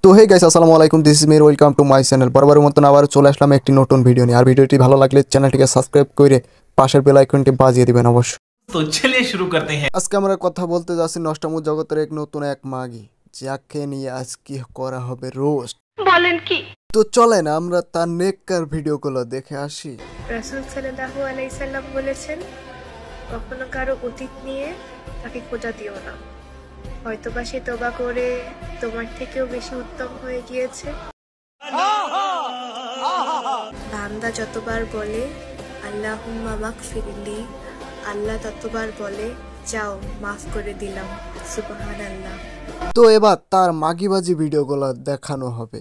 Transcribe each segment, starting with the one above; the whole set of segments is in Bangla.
তো হে গাইস আসসালামু আলাইকুম, this is Mir, welcome to my channel. বরাবরের মতন আবার চলে আসলাম একটি নতুন ভিডিও নিয়ে। আর ভিডিওটি ভালো লাগলে চ্যানেলটিকে সাবস্ক্রাইব করে পাশের বেল আইকনটি বাজিয়ে দিবেন অবশ্যই। তো চলিए শুরু করতে हैं। আজকে আমরা কথা বলতে যাচ্ছি নষ্টামু জগতের এক নতুন এক মাগি, যাকে নিয়ে আজকে করা হবে রোস্ট। বলেন কি? তো চলেন আমরা তার নেককার ভিডিওগুলো দেখে আসি। রাসূল সাল্লাল্লাহু আলাইহি সাল্লাম বলেছেন, কখনো কারো অতীত নিয়ে তাকে খোঁজা দিও না, হয়তোবা সে তওবা করে তোমার থেকেও বেশি উত্তম হয়ে গিয়েছে। বান্দা যতবার বলে আল্লাহুম্মা মাগফিরলি, আল্লাহ ততবার বলে যাও মাফ করে দিলাম, সুবহানাল্লাহ। তো এবার তার মাগিবাজি ভিডিওগুলো দেখানো হবে।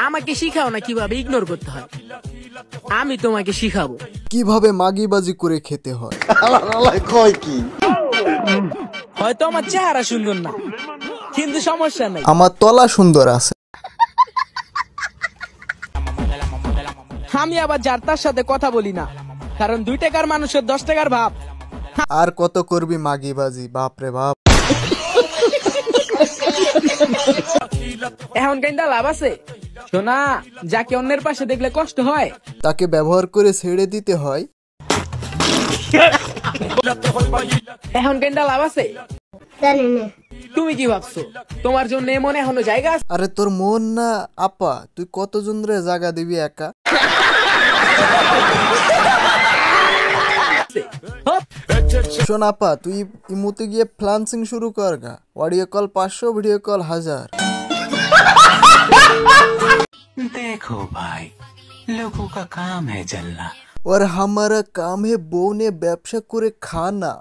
আমাকে শিখাও না কিভাবে ইগনোর করতে হয়, আমি তোমাকে শিখাবো কিভাবে মাগিবাজি করে খেতে হয়। হয়তো আমার চেহারা সুন্দর না, কিন্তু সমস্যা নাই, আমার তলা সুন্দর আছে। আমি আবার যার তার সাথে কথা বলি না, কারণ 2 টাকার মানুষের 10 টাকার ভাব। আর কত করবি মাগিবাজি, বাপরে বাপ। এখন কেনটা লাভ আছে? শোনা, যাকে অন্যের পাশে দেখলে কষ্ট হয় তাকে ব্যবহার করে ছেড়ে দিতে হয়। এখন কেনটা লাভ আছে? তুমি কি ভাবছো তোমার জন্য এমন এখনো জায়গা আছে? আরে তোর মন না আপা, তুই কতজন রে জায়গা দিবি একা? শোন আপা, তুই ইমুতে গিয়ে ফ্লান্সিং শুরু কর গা। Audio call 500, video call 1000। देखो भाई, लोगों का काम है जलना और हमारा काम है বউ নিয়ে ব্যবসা করে খানা।